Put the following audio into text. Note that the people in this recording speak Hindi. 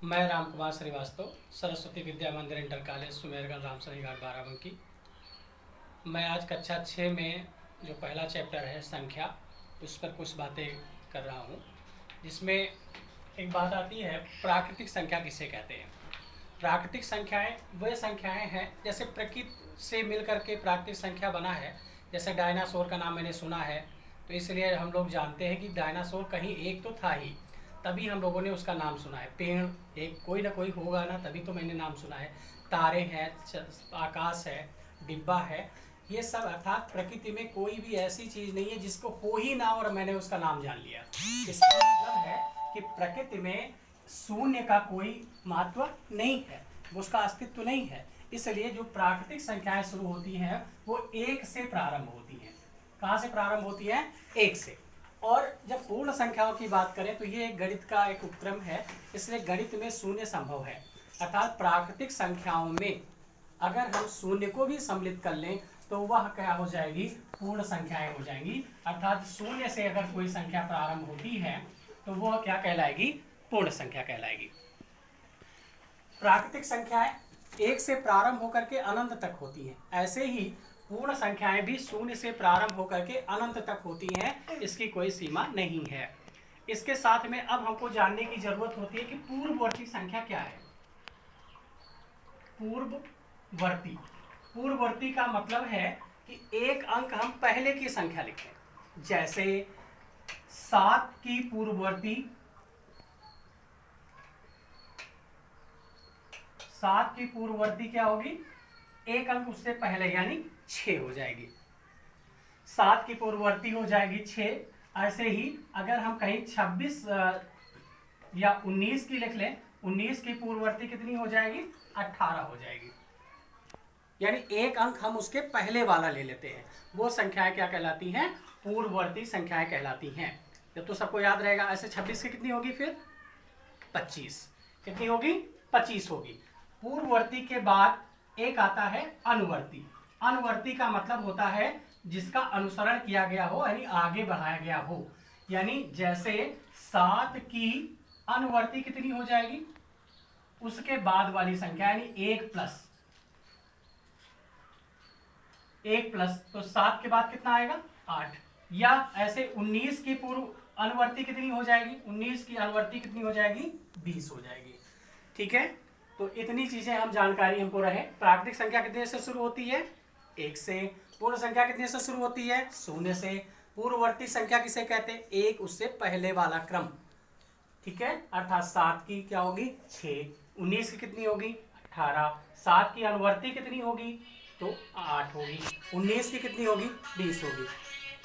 मैं राम कुमार श्रीवास्तव, सरस्वती विद्या मंदिर इंटर कॉलेज सुमेरगढ़ रामसरी घाट बाराबंकी। मैं आज कक्षा 6 में जो पहला चैप्टर है संख्या, उस पर कुछ बातें कर रहा हूँ। जिसमें एक बात आती है, प्राकृतिक संख्या किसे कहते हैं। प्राकृतिक संख्याएं वे संख्याएं हैं, जैसे प्रकृति से मिलकर के प्राकृतिक संख्या बना है। जैसे डायनासोर का नाम मैंने सुना है, तो इसलिए हम लोग जानते हैं कि डायनासोर कहीं एक तो था ही, तभी हम लोगों ने उसका नाम सुना है। पेड़ एक कोई ना कोई होगा ना, तभी तो मैंने नाम सुना है। तारे हैं, आकाश है, डिब्बा है, ये सब अर्थात प्रकृति में कोई भी ऐसी चीज नहीं है जिसको हो ही ना और मैंने उसका नाम जान लिया। इसका मतलब है कि प्रकृति में शून्य का कोई महत्व नहीं है, उसका अस्तित्व नहीं है। इसलिए जो प्राकृतिक संख्याएं शुरू होती हैं वो एक से प्रारंभ होती हैं। कहाँ से प्रारंभ होती है? एक से। और जब पूर्ण संख्याओं की बात करें तो ये एक गणित का एक उपक्रम है, इसलिए गणित में शून्य संभव है। अर्थात प्राकृतिक संख्याओं में अगर हम शून्य को भी सम्मिलित कर लें तो वह क्या हो जाएगी? पूर्ण संख्याएं हो जाएंगी। अर्थात शून्य से अगर कोई संख्या प्रारंभ होती है तो वह क्या कहलाएगी? पूर्ण संख्या कहलाएगी। प्राकृतिक संख्याएं एक से प्रारंभ होकर के अनंत तक होती हैं, ऐसे ही पूर्ण संख्याएं भी शून्य से प्रारंभ होकर के अनंत तक होती हैं, इसकी कोई सीमा नहीं है। इसके साथ में अब हमको जानने की जरूरत होती है कि पूर्ववर्ती संख्या क्या है। पूर्ववर्ती, पूर्ववर्ती का मतलब है कि एक अंक हम पहले की संख्या लिखें। जैसे 7 की पूर्ववर्ती, 7 की पूर्ववर्ती क्या होगी? एक अंक उससे पहले यानी 6 हो जाएगी। 7 की पूर्ववर्ती हो जाएगी 6। ऐसे ही अगर हम कहीं 26 या 19 की लिख लें, 19 की पूर्ववर्ती कितनी हो जाएगी? 18 हो जाएगी। यानी एक अंक हम उसके पहले वाला ले लेते हैं, वो संख्याएं क्या कहलाती हैं? पूर्ववर्ती संख्याएं कहलाती हैं। जब तो सबको याद रहेगा। ऐसे 26 की कितनी होगी? फिर 25 कितनी होगी? 25 होगी। पूर्ववर्ती के बाद एक आता है अनुवर्ती। अनुवर्ती का मतलब होता है जिसका अनुसरण किया गया हो, यानी आगे बढ़ाया गया हो। यानी जैसे 7 की अनुवर्ती कितनी हो जाएगी? उसके बाद वाली संख्या, यानी 1 प्लस, तो 7 के बाद कितना आएगा? 8। या ऐसे 19 की पूर्व अनुवर्ती कितनी हो जाएगी? 19 की अनुवर्ती कितनी हो जाएगी? 20 हो जाएगी। ठीक है, तो इतनी चीजें हम जानकारी हमको रहे। प्राकृतिक संख्या कितने से शुरू होती है? 1 से। पूर्ण संख्या कितने से शुरू होती है? 0 से। पूर्ववर्ती संख्या किसे कहते हैं? एक उससे पहले वाला क्रम। ठीक है, अर्थात 7 की क्या होगी? 6। 19 की कितनी होगी? 18। 7 की अनुवर्ती कितनी होगी? तो 8 होगी। 19 की कितनी होगी? 20 होगी।